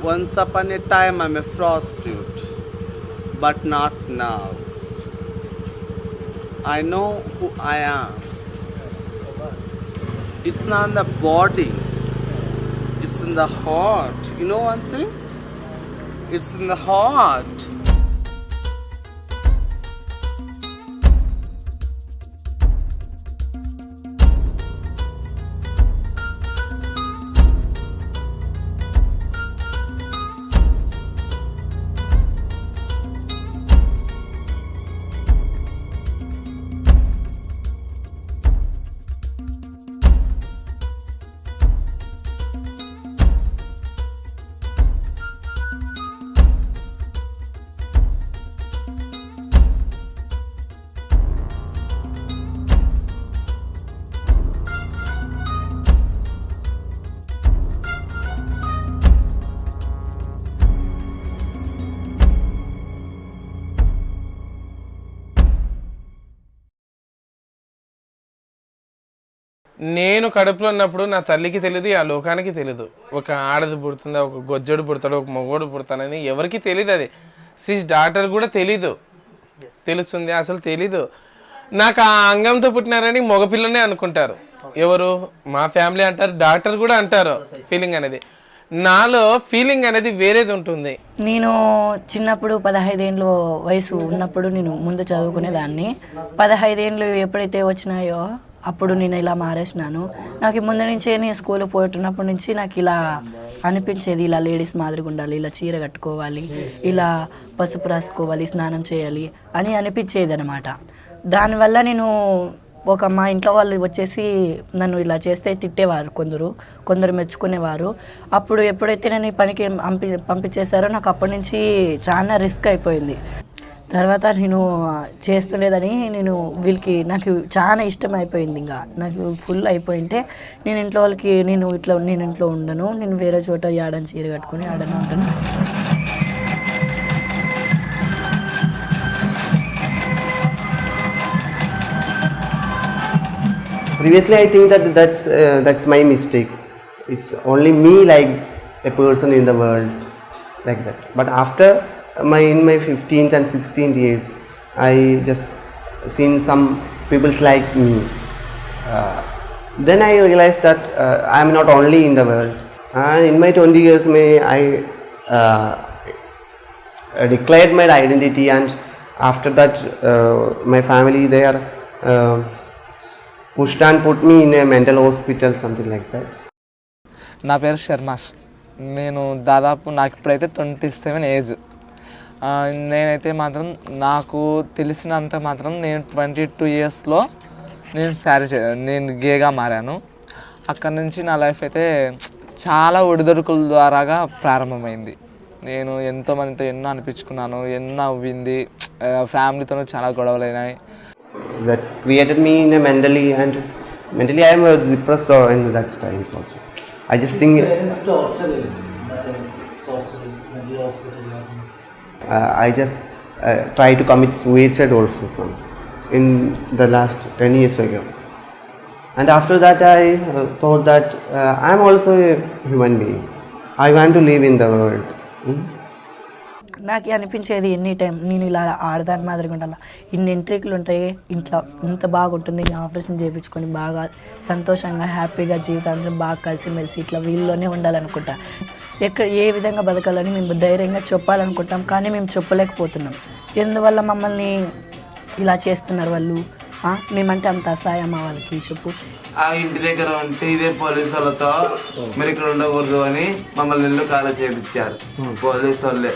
Once upon a time, I'm a prostitute, but not now. I know who I am. It's not in the body, it's in the heart. You know one thing? It's in the heart. నేను కడుపులో ఉన్నప్పుడు నా తల్లికి తెలియదు, ఆ లోకానికి తెలియదు. ఒక ఆడది పుడుతుందా, ఒక గొజ్జోడు పుడతాడు, ఒక మగోడు పుడతానని ఎవరికి తెలియదు. అది సిస్ డాక్టర్ కూడా తెలీదు. తెలుస్తుంది అసలు తెలీదు. నాకు ఆ అంగంతో పుట్టినారని మగపిల్లనే అనుకుంటారు. ఎవరు? మా ఫ్యామిలీ అంటారు, డాక్టర్ కూడా అంటారు. ఫీలింగ్ అనేది నాలో ఫీలింగ్ అనేది వేరేది ఉంటుంది. నేను చిన్నప్పుడు 15 ఏళ్ళ వయసు ఉన్నప్పుడు నేను ముందు చదువుకునేదాన్ని. 15 ఏళ్ళు ఎప్పుడైతే వచ్చినాయో అప్పుడు నేను ఇలా మారేసినాను. నాకు ముందు నుంచే నేను స్కూల్కి పోతున్నప్పటి నుంచి నాకు ఇలా అనిపించేది, ఇలా లేడీస్ మాదిరిగా ఉండాలి, ఇలా చీర కట్టుకోవాలి, ఇలా పసుపు రాసుకోవాలి, స్నానం చేయాలి అని అనిపించేది అనమాట. దానివల్ల నేను మా ఇంట్లో వాళ్ళు వచ్చేసి నన్ను ఇలా చేస్తే తిట్టేవారు, కొందరు మెచ్చుకునేవారు. అప్పుడు ఎప్పుడైతే నేను ఈ పనికి పంపించేశారో నాకు అప్పటి నుంచి చాలా రిస్క్ అయిపోయింది. తర్వాత నేను చేస్తలేదని నాకు చాలా ఇష్టం అయిపోయింది. ఇంకా నాకు ఫుల్ అయిపోయింటే నేను ఇంట్లో వాళ్ళకి నేను ఇంట్లో ఉండను, నేను వేరే చోట ఆడని చీర కట్టుకొని ఆడని ఉంటాను. Previously, I think that's my mistake. It's only me like a person in the world like that. But after in my 15th and 16th years, I just seen some people like me. Then I realized that I am not only in the world. And in my 20 years, I declared my identity, and after that, my family they are. Pushed and put me in a mental hospital, something like that. నా పేరు శర్మాస్. నాకు ఇప్పుడైతే 27 age. నేనైతే మాత్రం నాకు తెలిసినంత మాత్రం నేను 22 ఇయర్స్లో నేను గేగా మారాను. అక్కడ నుంచి నా లైఫ్ అయితే చాలా ఒడిదొడుకుల ద్వారాగా ప్రారంభమైంది. నేను ఎంతోమందితో ఎన్నో అనిపించుకున్నాను, ఎన్నో అవ్వింది, ఫ్యామిలీతోనూ చాలా గొడవలైనాయి. That's created me in a mentally I am depressed in that times also. I just think I just try to commit suicide also in the last 10 years ago. And after that I thought that I am also a human being. I want to live in the world. నాకు అనిపించేది any time నేను ఇలా ఆడదాని మాదిరిగా ఉండాలి, ఇన్ని ఎంట్రీలు ఉంటాయి ఇంట్లో, ఇంత బాగుంటుంది, ఆపరేషన్ చేయించుకొని బాగా సంతోషంగా హ్యాపీగా జీవితాంతం బాగా కలిసిమెలిసి ఇట్లా వీళ్ళలోనే ఉండాలనుకుంటా. ఏ విధంగా బతకాలని మేము ధైర్యంగా చెప్పాలనుకుంటాం, కానీ మేము చెప్పలేకపోతున్నాం. ఎందువల్ల మమ్మల్ని ఇలా చేస్తున్నారు వాళ్ళు? మేమంటే అంత అసహాయమా వాళ్ళకి? చెప్పు. ఆ ఇంటి దగ్గర ఉంటే ఇదే పోలీసు వాళ్ళతో మీరు ఇక్కడ ఉండకూడదు అని మమ్మల్ని ఇల్లు ఖాళీ చేయించారు పోలీసు వాళ్ళే.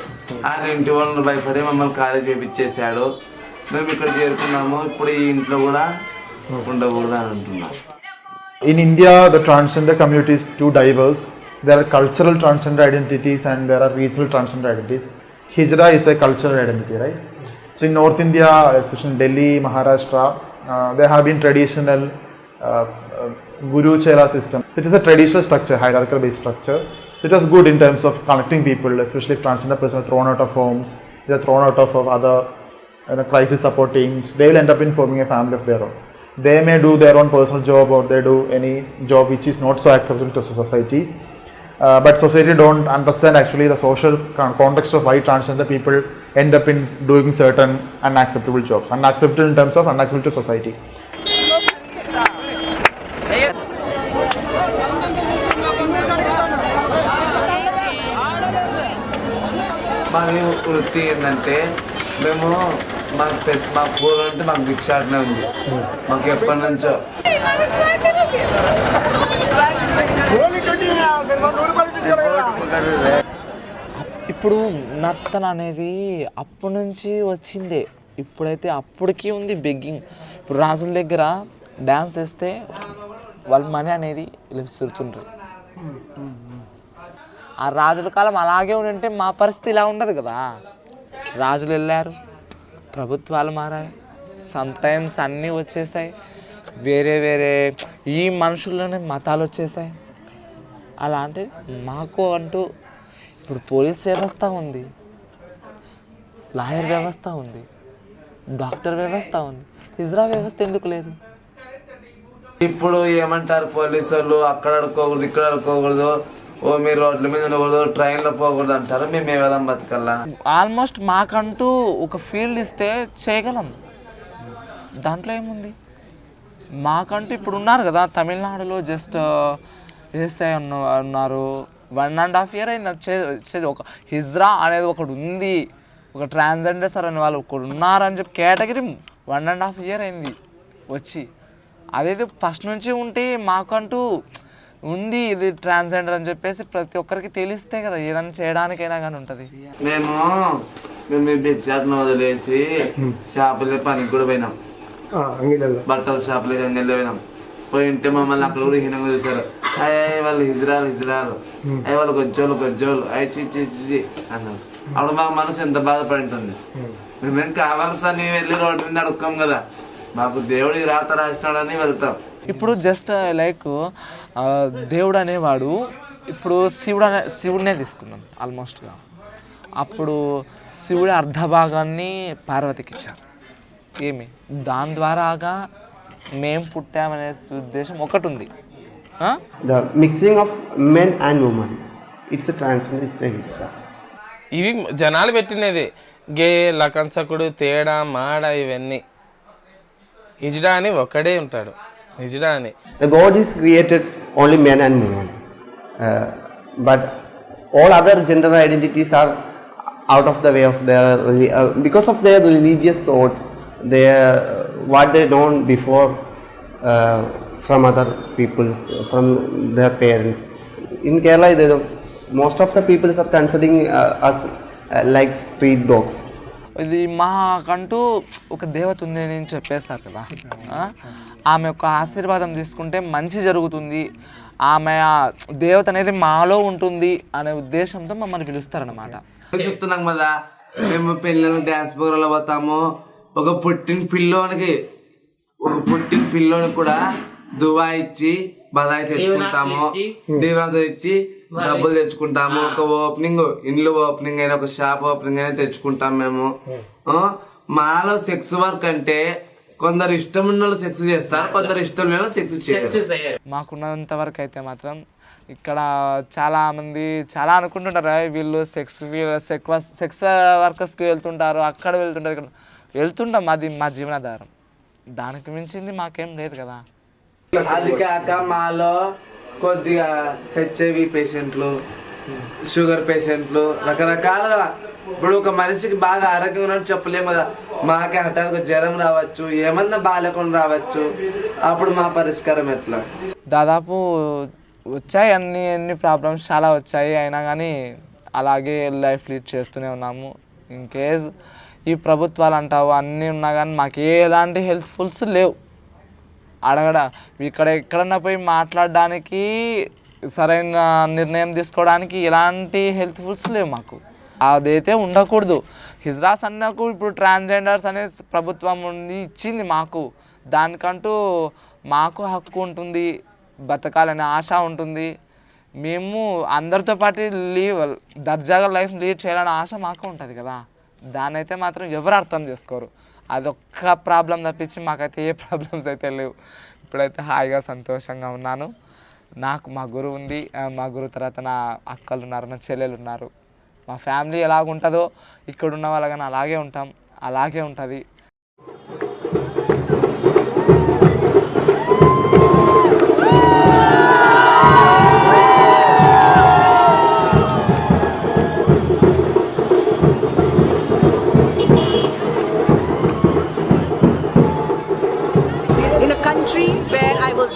ఆయన ఇంటి వాళ్ళు భయపడి మమ్మల్ని ఖాళీ చేయించేసాడు. మేము ఇక్కడ చేరుకున్నాము, ఇప్పుడు ఈ ఇంట్లో కూడా ఉండకూడదు అని అంటున్నాం. In India, the transgender community is too diverse. There are cultural transgender identities and there are regional transgender identities. Hijra is a cultural identity, right? So in North India, especially in Delhi, Maharashtra, there have been traditional Guru Chela system. It is a traditional structure, hierarchical based structure. It was good in terms of connecting people, especially if transgender person are thrown out of homes, they are thrown out of other crisis support teams. They will end up in forming a family of their own. They may do their own personal job or they do any job which is not so acceptable to society. but society don't understand actually the social context of why transgender people end up in doing certain unacceptable jobs, unacceptable in terms of unacceptable to society. మాది వృత్తి ఏంటంటే మేము మా పూర్వం అంటే మాకు భిక్షాటనే ఉంది. మాకు ఎప్పటి నుంచో ఇప్పుడు నర్తన అనేది అప్పటి నుంచి వచ్చిందే. ఇప్పుడైతే అప్పటికీ ఉంది బెగ్గింగ్. ఇప్పుడు రాజుల దగ్గర డ్యాన్స్ వేస్తే వాళ్ళ మనీ అనేది విసురుతుండ్రు. ఆ రాజుల కాలం అలాగే ఉంటే మా పరిస్థితి ఇలా ఉండదు కదా. రాజులు వెళ్ళారు, ప్రభుత్వాలు మారాయి, సమ్టైమ్స్ అన్నీ వచ్చేసాయి, వేరే వేరే ఈ మనుషుల్లోనే మతాలు వచ్చేసాయి. అలాంటి మాకు అంటూ ఇప్పుడు పోలీస్ వ్యవస్థ ఉంది, లాయర్ వ్యవస్థ ఉంది, డాక్టర్ వ్యవస్థ ఉంది, హిజ్రా వ్యవస్థ ఎందుకు లేదు? ఇప్పుడు ఏమంటారు పోలీసు వాళ్ళు, అక్కడ అడుకోకూడదు, ఇక్కడ అడుకోకూడదు, ఓ మీరు రోడ్ల మీద ఉండకూడదు, ట్రైన్లో పోకూడదు అంటారు. మేము ఏ విధంగా బతకల్లా? ఆల్మోస్ట్ మాకంటూ ఒక ఫీల్డ్ ఇస్తే చేయగలం, దాంట్లో ఏముంది. మాకంటూ ఇప్పుడు ఉన్నారు కదా తమిళనాడులో జస్ట్ వేస్తే ఉన్నారు. 1.5 year అయింది వచ్చేది. ఒక హిజ్రా అనేది ఒకటి ఉంది, ఒక ట్రాన్స్జెండర్స్ అని వాళ్ళు ఒకటి ఉన్నారని చెప్పి కేటగిరీ 1.5 year అయింది వచ్చి. అదేది ఫస్ట్ నుంచి ఉంటే మాకంటూ ఉంది ఇది ట్రాన్స్జెండర్ అని చెప్పేసి ప్రతి ఒక్కరికి తెలిస్తే కదా ఏదైనా చేయడానికైనా కానీ ఉంటుంది. మేము భిక్షాటను వదిలేసి షాపులే పనికి కూడా పోయినాం, బట్టల షాపులకి అంగల్లో పోయినాం. పోయింటే మమ్మల్ని అక్కడ కూడా హీనంగా చూసారు. అయ్యి వాళ్ళు హిజ్రాలు అయ్యి వాళ్ళు గొజ్జోళ్ళు అయ్యి చిచ్చి అన్నారు. అప్పుడు మా మనసు ఎంత బాధపడి ఉంటుంది. మేమేం కావాలి సార్, నీ వెళ్ళి రోడ్డు మీద అడుక్కోం కదా, మాకు దేవుడు ఈ రాత రాసినాడని వెళ్తాం. ఇప్పుడు జస్ట్ లైక్ దేవుడు అనేవాడు, ఇప్పుడు శివుడినే తీసుకుందాం ఆల్మోస్ట్గా. అప్పుడు శివుడి అర్ధభాగాన్ని పార్వతికి ఇచ్చారు. ఏమి దాని ద్వారాగా మేము పుట్టామనే ఉద్దేశం ఒకటి ఉంది. The mixing of men and women, it's a transgender. ఇవి జనాలు పెట్టినది. గే లకంసకుడు తేడా మాడ ఇవన్నీ. హిజ్డా అని ఒకడే ఉంటాడు, హిజ్డా అని. The God is created only men and women, but all other gender identities are out of the way of their because of their religious thoughts, their what they known before from other peoples, from their parents. In Kerala, most of the people are considering us like street dogs. ఇది మాకంటూ ఒక దేవత ఉంది అని చెప్పేస్తారు కదా. ఆమె యొక్క ఆశీర్వాదం తీసుకుంటే మంచి జరుగుతుంది, ఆమె దేవత అనేది మాలో ఉంటుంది అనే ఉద్దేశంతో మమ్మల్ని పిలుస్తారనమాట. చెప్తున్నాం కదా, మేము పిల్లలు డ్యాన్స్ ప్రోగ్రాంలో పోతాము. ఒక పుట్టిన పిల్లోని కూడా దువా ఇచ్చి బదాయి తెచ్చుకుంటాము, దీవెనతో ఇచ్చి డబ్బులు తెచ్చుకుంటాము. ఒక ఇండ్లు ఓపెనింగ్ అయినా, ఒక షాప్ ఓపెనింగ్ అయినా తెచ్చుకుంటాం మేము. మాలో సెక్స్ వర్క్ అంటే కొందరు ఇష్టం ఉన్న వాళ్ళు సెక్స్ చేస్తారు, కొందరు ఇష్టం లేని వాళ్ళు సెక్స్ చేయరు. మాకున్నంత వరకు అయితే మాత్రం ఇక్కడ చాలా మంది చాలా అనుకుంటుంటారు వీళ్ళు సెక్స్ వర్కర్స్కి వెళ్తుంటారు, అక్కడ వెళ్తుంటారు, ఇక్కడ వెళ్తుంటాం. అది మా జీవనాధారం, దానికి మించింది మాకేం లేదు కదా. అది కాక మాలో కొద్దిగా హెచ్ఐవి పేషెంట్లు, షుగర్ పేషెంట్లు, రకరకాలుగా. ఇప్పుడు ఒక మనిషికి బాగా ఆరోగ్యం ఉన్నట్టు చెప్పలేము కదా, మాకే హఠాత్తుగా జ్వరం రావచ్చు, ఏమన్నా బాగాలేకుండా రావచ్చు. అప్పుడు మా పరిష్కారం ఎట్లా? దాదాపు వచ్చాయి అన్ని ప్రాబ్లమ్స్ చాలా వచ్చాయి, అయినా కానీ అలాగే లైఫ్ లీడ్ చేస్తూనే ఉన్నాము. ఇన్ కేస్ ఈ ప్రభుత్వాలు అంటావు అన్నీ ఉన్నా కానీ మాకు ఎలాంటి హెల్ప్ఫుల్స్ లేవు. ఎక్కడన్నా పోయి మాట్లాడడానికి, సరైన నిర్ణయం తీసుకోవడానికి ఎలాంటి హెల్ప్ఫుల్స్ లేవు మాకు. అదైతే ఉండకూడదు. హిజ్రాస్ అన్నకు ఇప్పుడు ట్రాన్స్జెండర్స్ అనే ప్రభుత్వం ఇచ్చింది మాకు, దానికంటూ మాకు హక్కు ఉంటుంది, బతకాలనే ఆశ ఉంటుంది. మేము అందరితో పాటు దర్జాగా లైఫ్ లీడ్ చేయాలనే ఆశ మాకు ఉంటుంది కదా. దాన్ని అయితే మాత్రం ఎవరు అర్థం చేసుకోరు. అదొక్క ప్రాబ్లం తప్పించి మాకైతే ఏ ప్రాబ్లమ్స్ అయితే లేవు. ఇప్పుడైతే హాయిగా సంతోషంగా ఉన్నాను. నాకు మా గురువు ఉంది, మా గురువు తర్వాత నా అక్కలు ఉన్నారు, నా చెల్లెలు ఉన్నారు. మా ఫ్యామిలీ ఎలాగుంటుందో ఇక్కడ ఉన్న వాళ్ళగానే అలాగే ఉంటాం, అలాగే ఉంటుంది. In a country where I was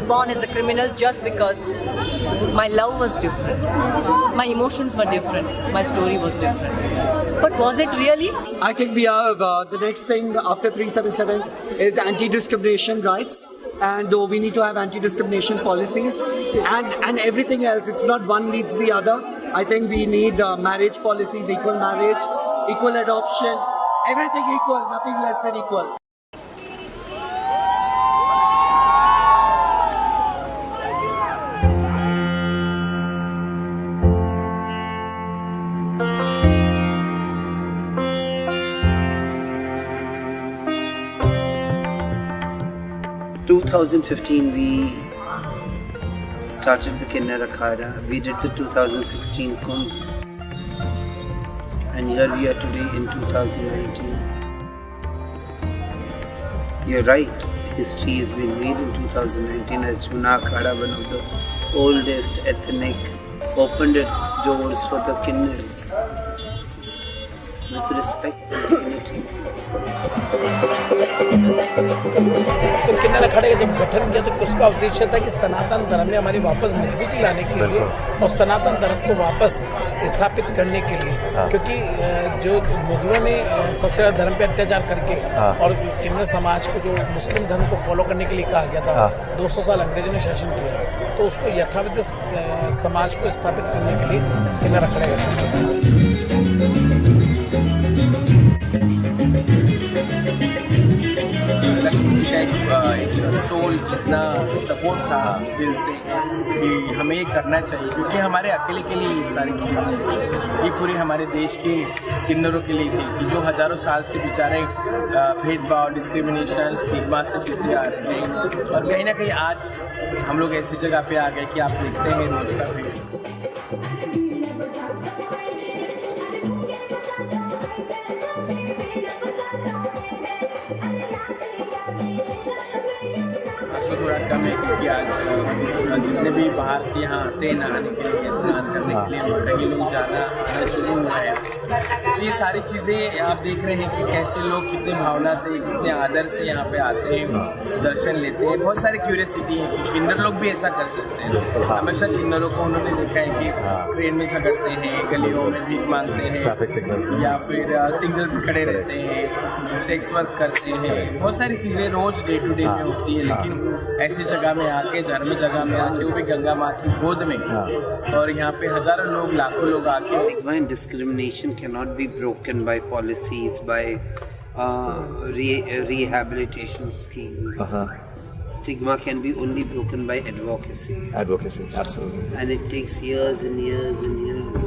born as a criminal just because my love was different, my emotions were different, my story was different. But was it really? I think we have the next thing after 377 is anti-discrimination rights, and we need to have anti-discrimination policies and everything else. It's not one leads the other. I think we need marriage policies, equal marriage, equal adoption, everything equal, nothing less than equal. In 2015 we started the Kinnar Akhada. We did the 2016 Kumbh, and here we are today in 2019. You're right, history has been made in 2019 as Juna Akhada, one of the oldest ethnic, opened its doors for the Kinnars with respect and dignity. तो किन्नर अखाड़े का जब गठन किया तो उसका उद्देश्य था कि सनातन धर्म में हमारी वापस मजबूती लाने के लिए और सनातन धर्म को वापस स्थापित करने के लिए, क्योंकि जो मुगलों ने सबसे ज्यादा धर्म पे अत्याचार करके और किन्नर समाज को जो मुस्लिम धर्म को फॉलो करने के लिए कहा गया था, 200 साल अंग्रेजों ने शासन किया, तो उसको यथावत समाज को स्थापित करने के लिए किन्नर अखाड़े गठन किया। लक्ष्मी जी का एक सोल इतना सपोर्ट था दिल से कि हमें ये करना चाहिए, क्योंकि हमारे अकेले के लिए ये सारी चीज़ नहीं थी, ये पूरे हमारे देश के किन्नरों के लिए थी कि जो हज़ारों साल से बेचारे भेदभाव, डिस्क्रिमिनेशन, स्टिग्मा से जीते आ रहे हैं। और कहीं ना कहीं आज हम लोग ऐसी जगह पे आ गए कि आप देखते हैं रोज का भी थोड़ा कम है, क्योंकि आज जितने भी बाहर से यहाँ आते हैं नहाने के लिए, स्नान करने के लिए, कई लोग जाना आना शुरू हुआ है। तो ये सारी चीज़ें आप देख रहे हैं कि कैसे लोग कितने भावना से, कितने आदर से यहाँ पे आते हैं, दर्शन लेते हैं। बहुत सारी क्यूरियसिटी है कि किन्नर लोग भी ऐसा कर सकते हैं। हमेशा किन्नरों को उन्होंने देखा है कि ट्रेन में झगड़ते हैं, गलियों में भीख मांगते हैं, या फिर सिग्नल पर खड़े रहते हैं, सेक्स वर्क करते हैं, बहुत सारी चीज़ें रोज़ डे टू डे में होती है। लेकिन ऐसी जगह में आके, धर्म जगह में आके, वो भी गंगा माँ की गोद में, और यहाँ पे हजारों लोग, लाखों लोग आके। Discrimination cannot be broken by policies, by rehabilitation schemes. Stigma can be only broken by advocacy. Advocacy, absolutely. And it takes years and years and years.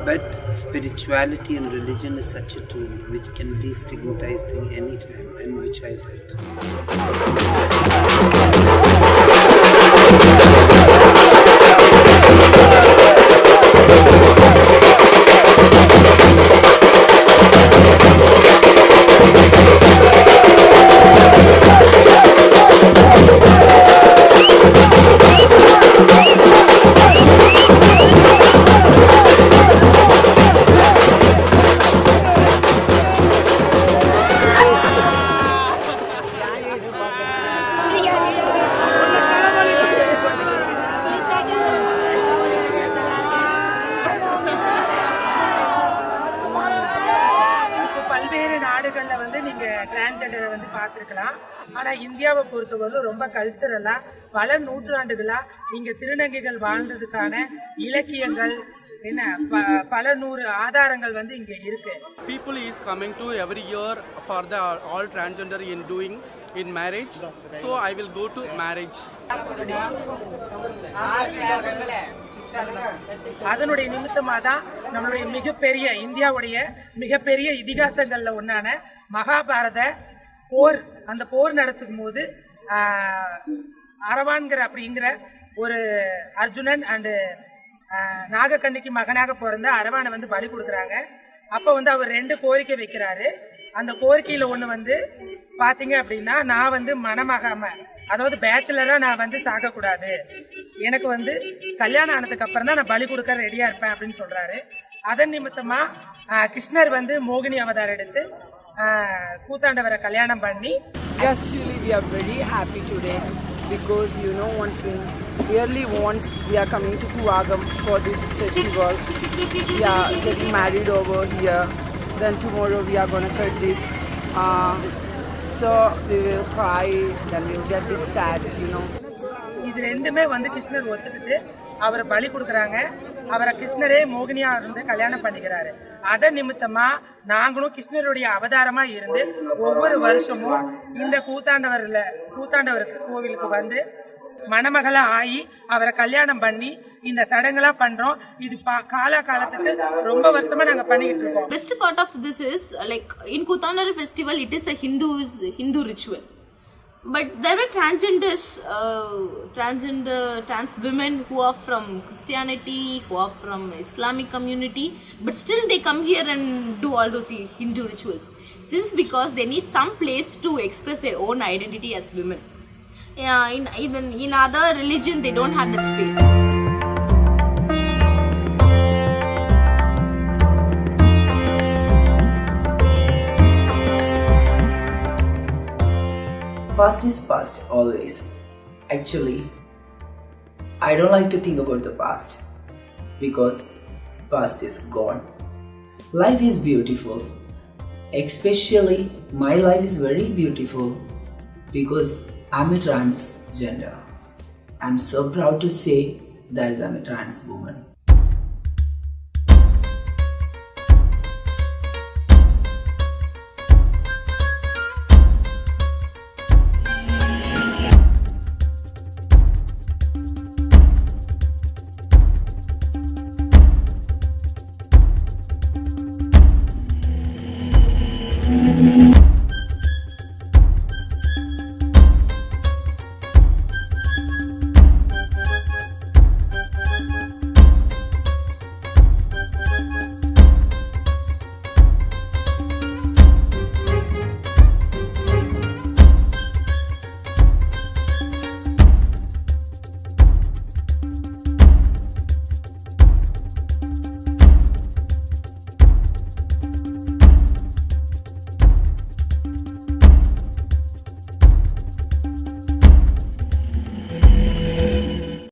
But spirituality and religion is such a tool which can destigmatize things anytime, and which I did. டிரான்ஸ்ஜெண்டரை வந்து பார்த்துருக்கலாம். ஆனால் இந்தியாவை பொறுத்தவரை ரொம்ப கல்ச்சரலாக பல நூற்றாண்டுகளாக இங்கே திருநங்கைகள் வாழ்ந்ததுக்கான இலக்கியங்கள் என்ன பல நூறு ஆதாரங்கள் வந்து இங்கே இருக்கு. People is coming to every year for the all transgender in doing in marriage, so I will go to marriage. அதனுடைய நிமித்தமாக தான் நம்மளுடைய மிகப்பெரிய இந்தியாவுடைய மிகப்பெரிய இதிகாசங்களில் ஒன்றான மகாபாரத போர், அந்த போர் நடத்தும் போது அரவான்கிற அப்படிங்கிற ஒரு அர்ஜுனன் அண்டு நாகக்கண்ணிக்கு மகனாக பிறந்த அரவானை வந்து பலி கொடுக்குறாங்க. அப்போ வந்து அவர் 2 கோரிக்கை வைக்கிறாரு. அந்த கோரிக்கையில் ஒன்று வந்து பார்த்தீங்க அப்படின்னா, நான் வந்து மணமாகாமல், அதாவது பேச்சுலராக நான் வந்து சாகக்கூடாது, எனக்கு வந்து கல்யாணம் ஆனதுக்கு அப்புறம் தான் நான் பலி கொடுக்க ரெடியாக இருப்பேன் அப்படின்னு சொல்கிறாரு. அதன் நிமித்தமாக கிருஷ்ணர் வந்து மோகினி அவதாரம் எடுத்து கூத்தாண்டவரை கல்யாணம் பண்ணி. Actually, we are very happy today because you know one thing, yearly once we are coming to Kuvagam for this festival. We are getting married over here. Then tomorrow we are going to cut this. So we will cry, then we will get a bit sad, you know. இது ரெண்டுமே வந்து கிருஷ்ணர் ஒத்துக்கிட்டு அவரை பலி கொடுக்குறாங்க. அவரை கிருஷ்ணரே மோகினியா இருந்து கல்யாணம் பண்ணிக்கிறாரு. அதன் நிமித்தமா நாங்களும் கிருஷ்ணருடைய அவதாரமா இருந்து ஒவ்வொரு வருஷமும் இந்த கூத்தாண்டவருக்கு கோவிலுக்கு வந்து மணமகளா ஆகி அவரை கல்யாணம் பண்ணி இந்த சடங்கெல்லாம் பண்றோம். இது காலத்துக்கு ரொம்ப வருஷமா நாங்க பண்ணிக்கிட்டு இருக்கோம். Best part of this is like in Kuthandara festival, it is a Hindu ritual. But there were trans women who are from Christianity, who are from Islamic community, but still they come here and do all those Hindu rituals. Since because they need some place to express their own identity as women. In other religion, they don't have that space. Past is past always. Actually, I don't like to think about the past because past is gone. Life is beautiful. Especially my life is very beautiful because I'm a transgender. I'm so proud to say that I'm a trans woman.